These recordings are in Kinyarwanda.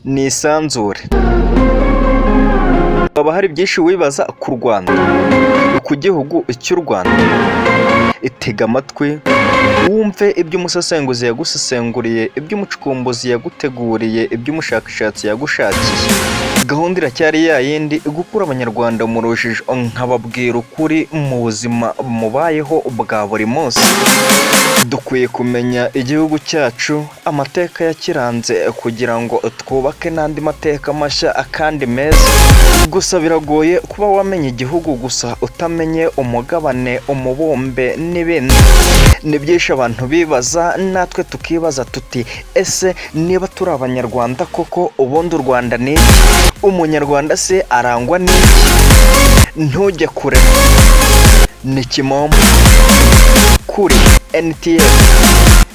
ni isanzure. Haba hari byinshi wibaza ku Rwanda, ku gihugu cy'u Rwanda. Itega amatwi wumve ibyo umusesenguzi yagusesenguriye, ibyo umucukumbuzi yaguteguriye, ibyo umushakashatsi yagushakiye. Gahunda iracyari ya yindi, gukura abanyarwanda mu rujijo, nkababwira ukuri mu buzima mubayeho bwa buri munsi. Dukwiye kumenya igihugu cyacu, amateka yakiranze, kugira ngo twubake n'andi mateka mashya kandi meza. Gusa biragoye kuba wamenya igihugu gusa utamenye umugabane, umubumbe n'ibindi. Ni byinshi abantu bibaza, natwe tukibaza tuti ese niba turi abanyarwanda koko ubundi u Rwanda ni iki? Umunyarwanda se arangwa n'iki? Ntujye kure, ni Kimomo kuri NTS.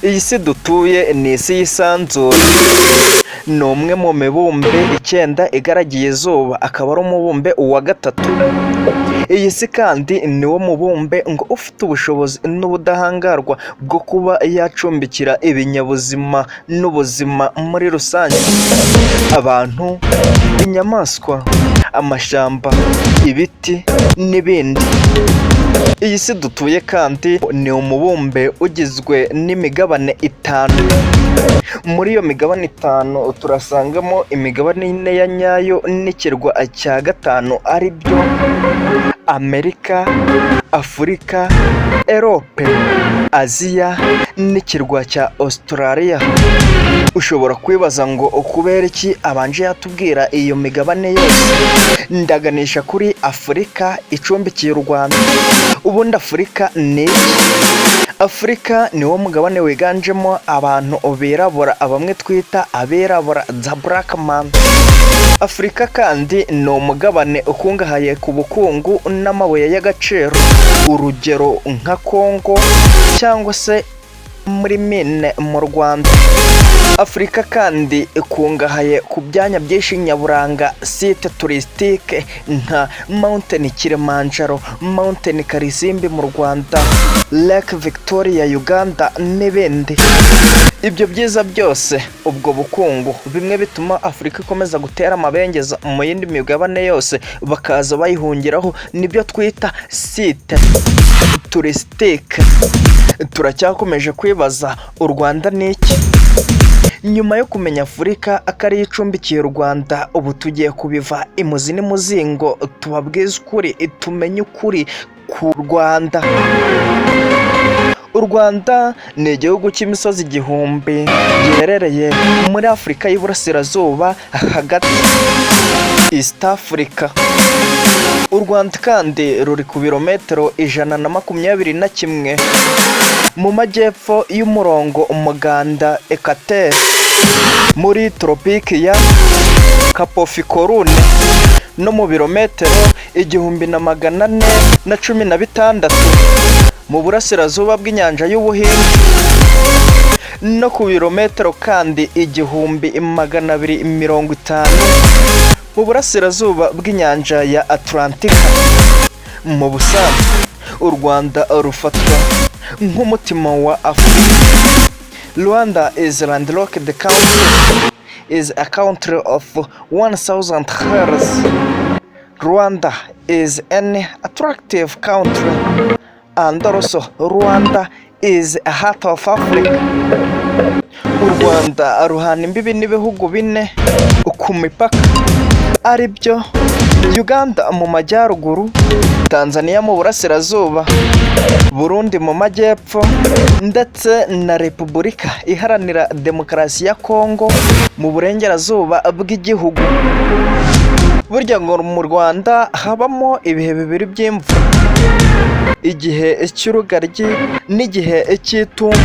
Iyi si dutuye ni isi y'isanzure, ni umwe mu mibumbe 9 igaragiye izuba, akaba ari umubumbe wa gatatu. Iyi si kandi ni wo mubumbe ngo ufite ubushobozi n'ubudahangarwa bwo kuba yacumbikira ibinyabuzima n'ubuzima muri rusange, abantu, inyamaswa, amashyamba, ibiti n'ibindi. Iyi si dutuye kandi ni umubumbe ugizwe n'imigabane 5. Muri iyo migabane 5 turasangamo imigabane 4 ya nyayo n'ikirwa cya 5 ari byo Amerika, Afurika, Europe, Aziya n'ikirwa cya Australia. Ushobora kwibaza ngo kubera iki abanje yatubwira iyo migabane yose? Ndaganisha kuri Afurika icumbikiye u Rwanda. Ubundi Afurika ni iki? Afurika ni wo mugabane wiganjemo abantu birabura, bamwe twita abirabura, the black man. Afurika kandi ni umugabane ukungahaye ku bukungu n'amabuye y'agaciro, urugero nka Kongo cyangwa se muri mine mu Rwanda. Afurika kandi ikungahaye ku byanya byinshi nyaburanga, site touristique nka Mountain Kilimanjaro, Mountain Karisimbi mu Rwanda, Lake Victoria Uganda n'ibindi. Ibyo byiza byose, ubwo bukungu, bimwe bituma Afurika ikomeza gutera amabengeza mu yindi migabane yose, bakaza bayihungiraho, nibyo twita site touristique. Turacyakomeje kwibaza u Rwanda ni iki? Nyuma yo kumenya Afurika akari icumbikiye u Rwanda, ubu tugiye kubiva imuzi n'imuzingo, tubabwize ukuri, tumenye ukuri ku Rwanda. U Rwanda ni igihugu cy'imisozi 1000 giherereye muri Afurika y'Iburasirazuba hagati, East Africa. U Rwanda kandi ruri ku birometero 121 mu majyepfo y'umurongo umuganda Equateur, muri tropiki ya Capricorne, no mu birometero 1416 mu burasirazuba bw'inyanja y'Ubuhinde, no ku birometero kandi 1250 mu burasirazuba bw'inyanja ya Atlantika. Mu busanzwe u Rwanda rufatwa nk'umutima wa Afurika. Rwanda is landlocked country, is a country of 1000 hills. Rwanda is an attractive country, and also Rwanda is a heart of Africa. U Rwanda ruhana imbibi n'ibihugu 4 ku mipaka, ari byo Uganda mu majyaruguru, Tanzania mu burasirazuba, Burundi mu majyepfo, ndetse na Repubulika Iharanira Demokarasi ya Kongo mu burengerazuba bw'igihugu. Burya ngo mu Rwanda habamo ibihe bibiri by'imvura, igihe cy'urugaryi n'igihe cy'itumba.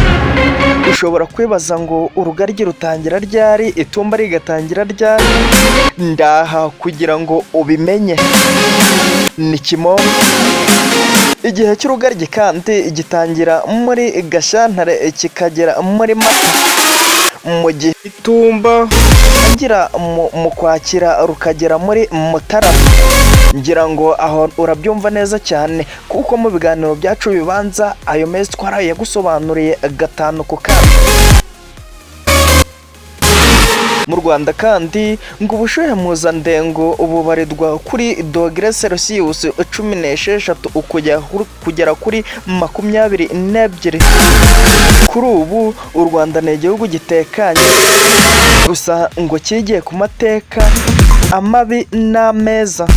Ushobora kwibaza ngo urugaryi rutangira ryari, itumba rigatangira ryari? Ndaha kugira ngo ubimenye, ni Kimomo. Igihe cy'urugaryi kandi gitangira muri Gashyantare kikagera muri Mata, mu gihe itumba ngira mu Kwakira rukagera muri Mutarama. Ngira ngo aho urabyumva neza cyane, kuko mu biganiro byacu bibanza ayo mezi twaraye gusobanuriye 5 ku kandi. Mu Rwanda kandi ngo ubushyuhe mpuzandengo bubarirwa kuri dogere Celsius 16 kugera kuri 22. Kuri ubu u Rwanda ni igihugu gitekanye, gusa ngo kigiye ku mateka amabi n'ameza,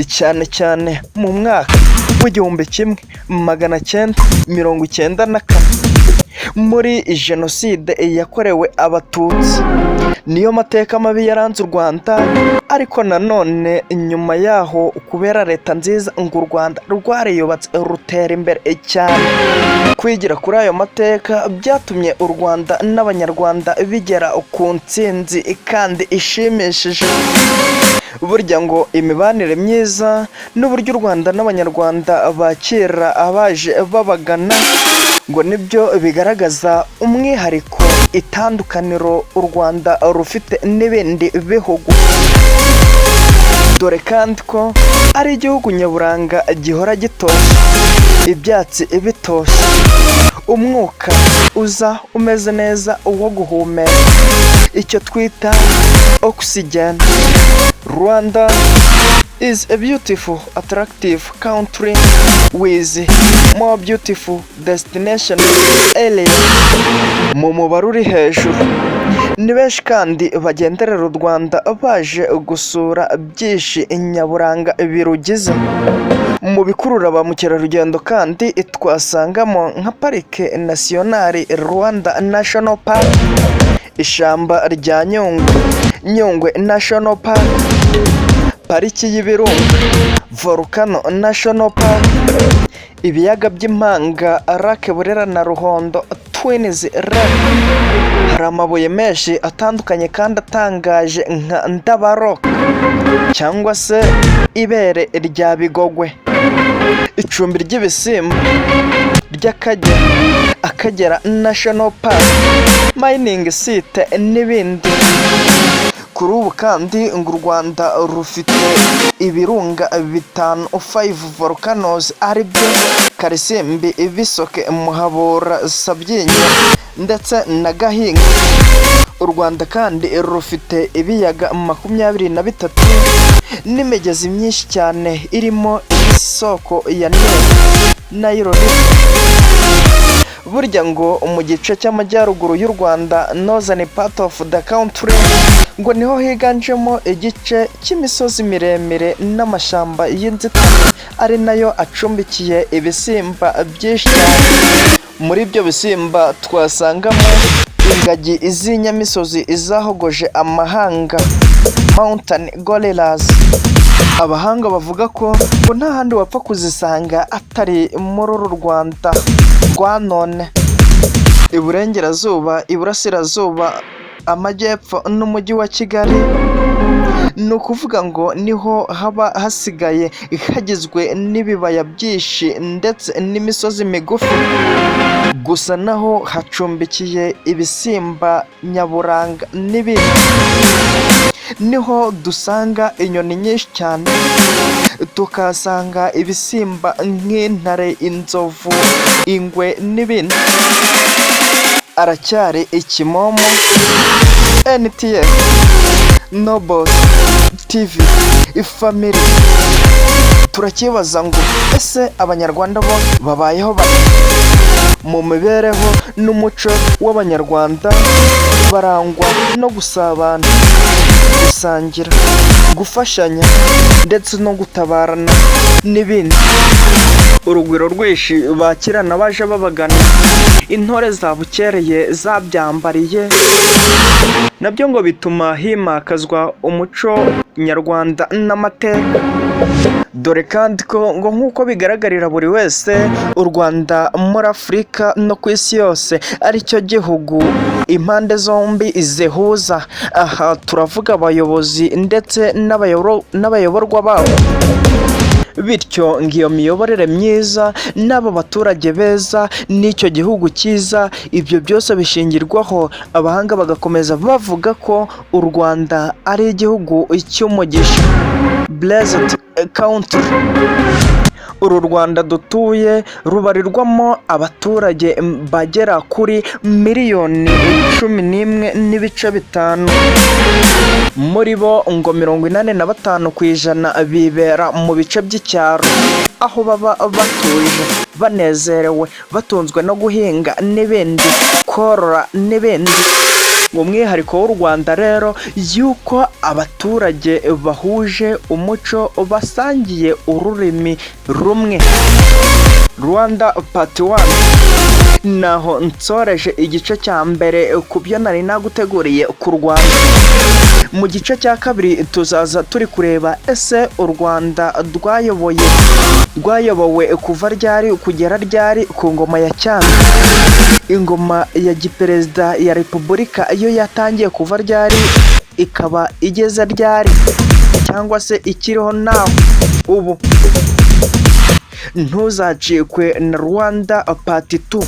cyane cyane mu mwaka w'1994 muri jenoside yakorewe abatutsi. Niyo mateka mabi yaranze u Rwanda, ariko nanone nyuma yaho kubera leta nziza ngo u Rwanda rwariyubatse rutera imbere cyane. Kwigira kuri ayo mateka byatumye u Rwanda n'abanyarwanda bigera ku ntsinzi kandi ishimishije. Burya ngo imibanire myiza n'uburyo u Rwanda n'abanyarwanda bakira abaje babagana ngo nibyo bigaragaza umwihariko, itandukaniro u Rwanda rufite n'ibindi bihugu. Dore kandi ko ari igihugu nyaburanga gihora gitoshye, ibyatsi bitoshye, umwuka uza umeze neza wo guhumeka, icyo twita oxygen. Rwanda is a beautiful, attractive country with more beautiful destination area. Mu mubare uri hejuru, ni benshi kandi bagenderera u Rwanda baje gusura byinshi nyaburanga birugize. Mu bikurura ba mukerarugendo kandi twasangamo nka Parike Nationale Rwanda National Park, ishyamba rya Nyungwe National Park, Pariki y'Ibirunga, Volcano National Park, ibiyaga by'impanga Lake Burera na Ruhondo Twins Lake. Hari amabuye menshi atandukanye kandi atangaje nka Ndabaroka cyangwa se ibere rya Bigogwe, icumbi ry'ibisimba ry'Akagera, Akagera National Park, Mining Site n'ibindi. Kuri ubu kandi ngo u Rwanda rufite ibirunga 5 volcanoes aribyo Karisimbi, Bisoke, Muhabura, Sabyinyo ndetse na Gahinga. U Rwanda kandi rufite ibiyaga 23 n'imigezi myinshi cyane irimo isoko ya Nile. Burya ngo mu gice cy'amajyaruguru y'u Rwanda, northern part of the country, ngo niho higanjemo igice cy'imisozi miremire n'amashyamba y'inzitane, ari nayo acumbikiye ibisimba byinshi cyane. Muri ibyo bisimba twasangamo ingagi z'inyamisozi izahogoje amahanga, mountain gorillas. Abahanga bavuga ko ngo nta handi wapfa kuzisanga atari muri uru Rwanda rwa none. Iburengerazuba, iburasirazuba, amajyepfo n'umujyi wa Kigali, ni ukuvuga ngo niho haba hasigaye hagizwe n'ibibaya byinshi ndetse n'imisozi migufi. Gusa naho hacumbikiye ibisimba nyaburanga n'ibindi. Niho dusanga inyoni nyinshi cyane, tukahasanga ibisimba nk'intare, inzovu, ingwe n'ibindi. Aracyari Ikimomo, NTF, Nobos TV, Family. Turakibaza ngo ese abanyarwanda bo babayeho bate? Mu mibereho n'umuco w'abanyarwanda barangwa no gusabana, gusangira, gufashanya ndetse no gutabarana n'ibindi. Urugwiro rwinshi bakirana baje babagana, intore zabukereye zabyambariye, nabyo ngo bituma himakazwa umuco nyarwanda n'amateka. Dore kandi ko ngo nk'uko bigaragarira buri wese, u Rwanda muri Afurika no ku isi yose ari cyo gihugu impande zombi zihuza. Aha turavuga abayobozi ndetse n'abayoborwa babo. Bityo ngo iyo miyoborere myiza n'aba baturage beza n'icyo gihugu cyiza, ibyo byose bishingirwaho. Abahanga bagakomeza bavuga ko u Rwanda ari igihugu cy'umugisha, blessed country. uru Rwanda dutuye rubarirwamo abaturage bagera kuri miliyoni 11.5, muri bo ngo 85% bibera mu bice by'icyaro, aho baba batuje banezerewe batunzwe no guhinga n'ibindi, korora n'ibindi. Umwihariko w'u Rwanda rero yuko abaturage bahuje umuco, basangiye ururimi rumwe. Rwanda Part 1 naho nsoreje igice cya mbere ku byo nari naguteguriye ku Rwanda. Mu gice cya kabiri tuzaza turi kureba ese u Rwanda rwayobowe kuva ryari kugera ryari ku ngoma ya cyami. Ingoma ya giperezida ya repubulika iyo yatangiye kuva ryari ikaba igeze ryari, cyangwa se ikiriho naho ubu. Ntuzacikwe na Rwanda Part 2.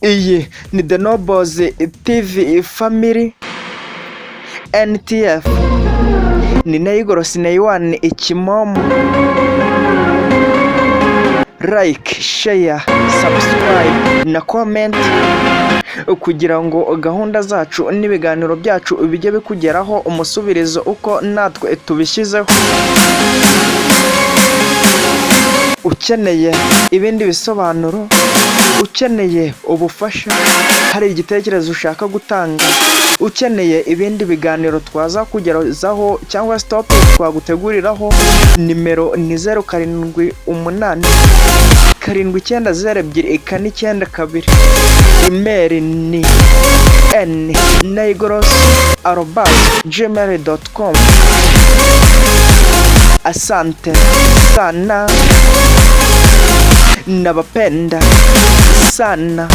Iyi ni The Nobles TV Family NTF. Ni Naigoro Sinaiwan Ikimomo. Like, share, subscribe na comment kugira ngo gahunda zacu n'ibiganiro byacu bijye bikugeraho umusubirizo uko natwe tubishyizeho. Ukeneye ibindi bisobanuro, ukeneye ubufasha, hari igitekerezo ushaka gutanga, ukeneye ibindi biganiro twaza kugezaho cyangwa stop twaguteguriraho, nimero ni 0788 7902492. Email ni naigoros@gmail.com. Asante sana, nabapenda sana.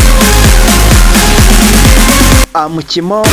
Amukimo.